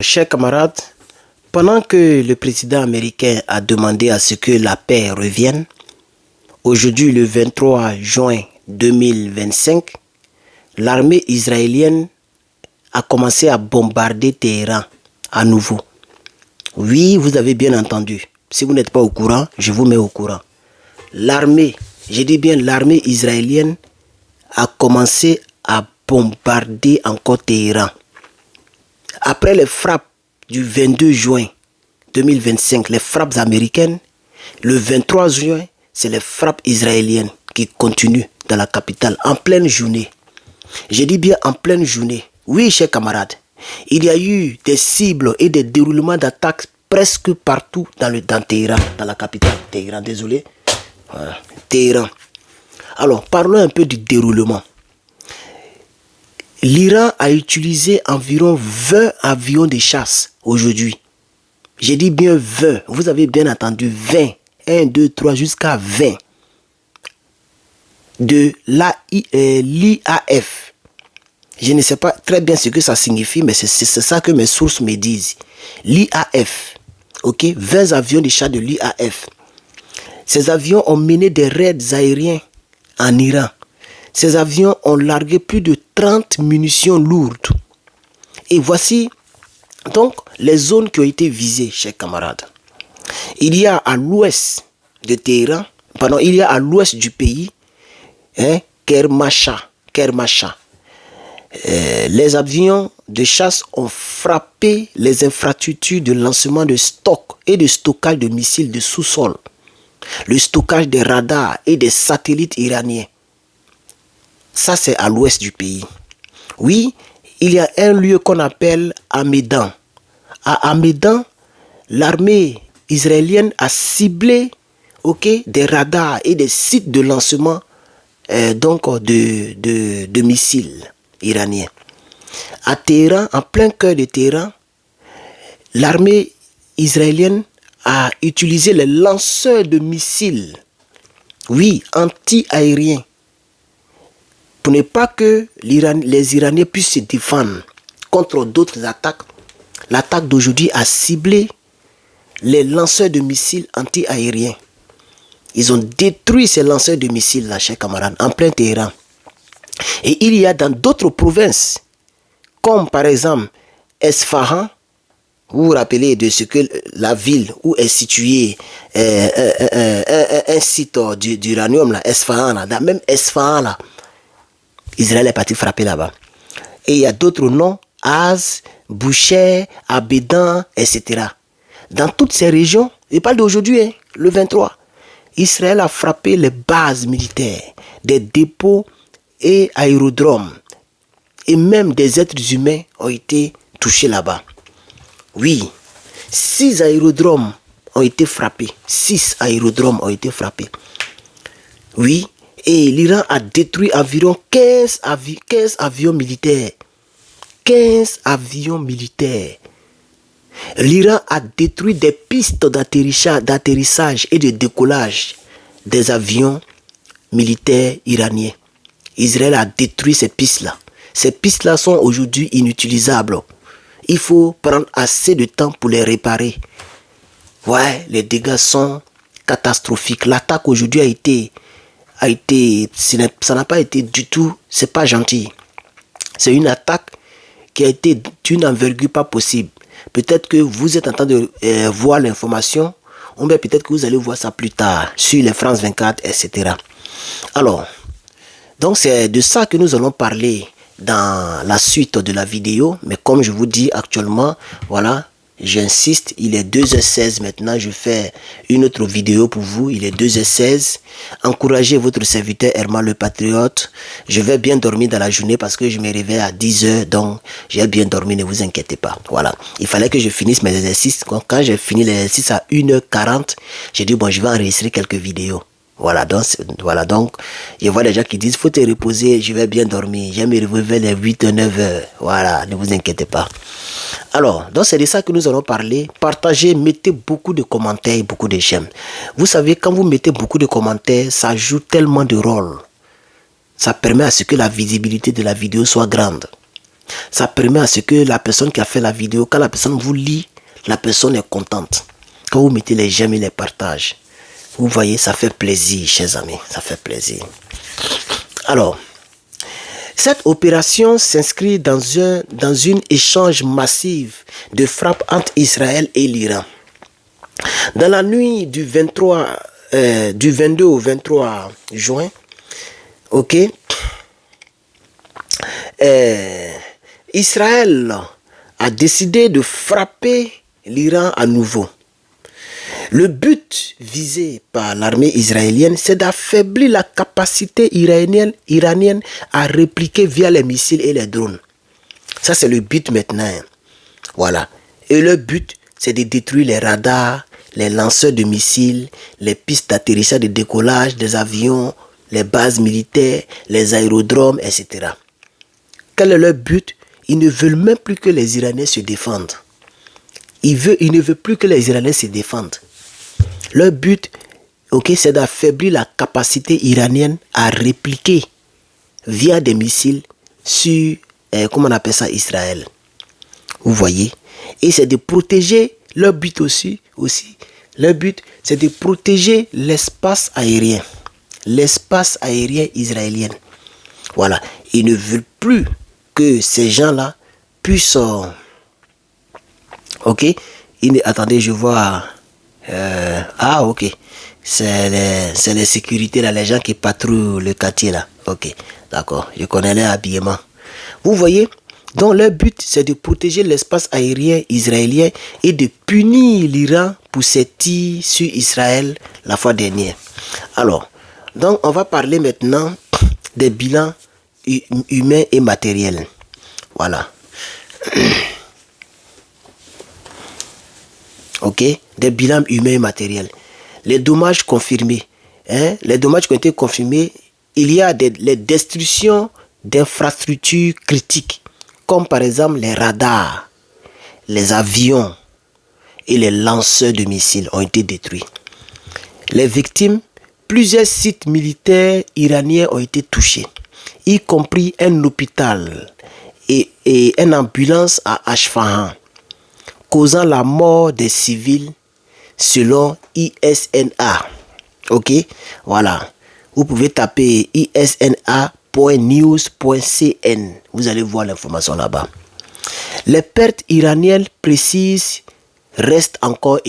Chers camarades, pendant que le président américain a demandé à ce que la paix revienne, aujourd'hui le 23 juin 2025, l'armée israélienne a commencé à bombarder Téhéran à nouveau. Oui, vous avez bien entendu. Si vous n'êtes pas au courant, je vous mets au courant. L'armée, je dis bien l'armée israélienne a commencé à bombarder encore Téhéran. Après les frappes du 22 juin 2025, les frappes américaines, le 23 juin, c'est les frappes israéliennes qui continuent dans la capitale en pleine journée. Je dis bien en pleine journée. Oui, chers camarades, il y a eu des cibles et des déroulements d'attaques presque partout dans Téhéran, dans la capitale. Téhéran, désolé. Voilà. Téhéran. Alors, parlons un peu du déroulement. L'Iran a utilisé environ 20 avions de chasse aujourd'hui. J'ai dit bien 20. Vous avez bien entendu 20. 1, 2, 3 jusqu'à 20. De l'IAF. Je ne sais pas très bien ce que ça signifie, mais c'est ça que mes sources me disent. L'IAF. Ok, 20 avions de chasse de l'IAF. Ces avions ont mené des raids aériens en Iran. Ces avions ont largué plus de 30 munitions lourdes. Et voici donc les zones qui ont été visées, chers camarades. Il y a à l'ouest de Téhéran, il y a à l'ouest du pays, Kermanshah. Les avions de chasse ont frappé les infrastructures de lancement de stock et de stockage de missiles de sous-sol, le stockage des radars et des satellites iraniens. Ça, c'est à l'ouest du pays. Oui, il y a un lieu qu'on appelle Hamedan. À Hamedan, l'armée israélienne a ciblé des radars et des sites de lancement de missiles iraniens. À Téhéran, en plein cœur de Téhéran, l'armée israélienne a utilisé les lanceurs de missiles, oui, anti-aériens, pour ne pas que les Iraniens puissent se défendre contre d'autres attaques. L'attaque d'aujourd'hui a ciblé les lanceurs de missiles anti-aériens. Ils ont détruit ces lanceurs de missiles, là, chers camarades, en plein Téhéran. Et il y a dans d'autres provinces, comme par exemple Esfahan, vous vous rappelez de ce que la ville où est situé un site d'uranium, là, Esfahan, là, même Esfahan, là, Israël est parti frapper là-bas. Et il y a d'autres noms, Az, Boucher, Abédan, etc. Dans toutes ces régions, je parle d'aujourd'hui, le 23, Israël a frappé les bases militaires, des dépôts et aérodromes. Et même des êtres humains ont été touchés là-bas. Oui, 6 aérodromes ont été frappés. 6 aérodromes ont été frappés. Oui. Et l'Iran a détruit environ 15 avions militaires. 15 avions militaires. L'Iran a détruit des pistes d'atterrissage et de décollage des avions militaires iraniens. Israël a détruit ces pistes-là. Ces pistes-là sont aujourd'hui inutilisables. Il faut prendre assez de temps pour les réparer. Ouais, les dégâts sont catastrophiques. L'attaque aujourd'hui ça n'a pas été du tout, c'est pas gentil. C'est une attaque qui a été d'une envergure pas possible. Peut-être que vous êtes en train de voir l'information, ou bien peut-être que vous allez voir ça plus tard sur les France 24, etc. Alors, donc c'est de ça que nous allons parler dans la suite de la vidéo. Mais comme je vous dis actuellement, voilà, j'insiste, il est 2h16 maintenant, je fais une autre vidéo pour vous, il est 2h16. Encouragez votre serviteur Herman le Patriote. Je vais bien dormir dans la journée parce que je me réveille à 10h, donc j'ai bien dormi, ne vous inquiétez pas. Voilà, il fallait que je finisse mes exercices. Quand j'ai fini l'exercice à 1h40, j'ai dit bon, je vais enregistrer quelques vidéos. Voilà donc, je vois des gens qui disent, faut te reposer, je vais bien dormir, je vais me réveiller vers les 8 ou 9 heures. Voilà, ne vous inquiétez pas. Alors, donc c'est de ça que nous allons parler. Partagez, mettez beaucoup de commentaires, beaucoup de j'aime. Vous savez, quand vous mettez beaucoup de commentaires, ça joue tellement de rôle. Ça permet à ce que la visibilité de la vidéo soit grande. Ça permet à ce que la personne qui a fait la vidéo, quand la personne vous lit, la personne est contente. Quand vous mettez les j'aime et les partages, vous voyez, ça fait plaisir, chers amis, ça fait plaisir. Alors, cette opération s'inscrit dans une échange massif de frappes entre Israël et l'Iran. Dans la nuit du 22 au 23 juin, ok, Israël a décidé de frapper l'Iran à nouveau. Le but visé par l'armée israélienne, c'est d'affaiblir la capacité iranienne à répliquer via les missiles et les drones. Ça, c'est le but maintenant. Voilà. Et le but, c'est de détruire les radars, les lanceurs de missiles, les pistes d'atterrissage et de décollage des avions, les bases militaires, les aérodromes, etc. Quel est leur but? Ils ne veulent même plus que les Iraniens se défendent. Ils ne veulent plus que les Iraniens se défendent. Leur but, ok, c'est d'affaiblir la capacité iranienne à répliquer via des missiles sur, comment on appelle ça, Israël. Vous voyez? Et c'est de protéger, leur but aussi, leur but, c'est de protéger l'espace aérien. L'espace aérien israélien. Voilà. Ils ne veulent plus que ces gens-là puissent... ok? Attendez, je vois... ah, ok. C'est les sécurités, là, les gens qui patrouillent le quartier, là. Ok, d'accord. Je connais leur habillement. Vous voyez? Donc, leur but, c'est de protéger l'espace aérien israélien et de punir l'Iran pour ses tirs sur Israël la fois dernière. Alors, donc, on va parler maintenant des bilans humains et matériels. Voilà. Ok, des bilans humains et matériels. Les dommages confirmés. Les dommages qui ont été confirmés, il y a les destructions d'infrastructures critiques, comme par exemple les radars, les avions et les lanceurs de missiles ont été détruits. Les victimes, plusieurs sites militaires iraniens ont été touchés, y compris un hôpital et une ambulance à Ashfahan, causant la mort des civils selon ISNA. Ok, voilà. Vous pouvez taper isna.news.cn. Vous allez voir l'information là-bas. Les pertes iraniennes précises restent encore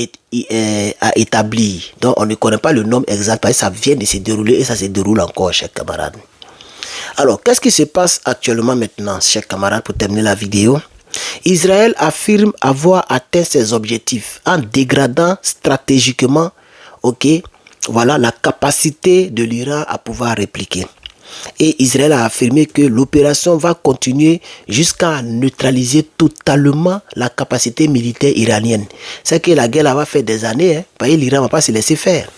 à établir. Donc on ne connaît pas le nombre exact parce que ça vient de se dérouler et ça se déroule encore, chers camarades. Alors, qu'est-ce qui se passe actuellement maintenant, chers camarades, pour terminer la vidéo? Israël affirme avoir atteint ses objectifs en dégradant stratégiquement, ok, voilà, la capacité de l'Iran à pouvoir répliquer. Et Israël a affirmé que l'opération va continuer jusqu'à neutraliser totalement la capacité militaire iranienne. C'est que la guerre va faire des années, parce que l'Iran ne va pas se laisser faire.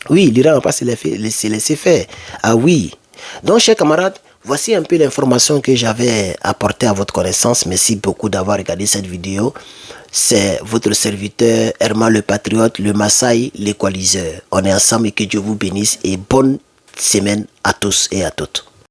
Oui, l'Iran ne va pas se laisser faire. Ah oui. Donc, chers camarades, voici un peu l'information que j'avais apportée à votre connaissance. Merci beaucoup d'avoir regardé cette vidéo. C'est votre serviteur Herman le Patriote, le Maasai, l'équaliseur. On est ensemble et que Dieu vous bénisse et bonne semaine à tous et à toutes.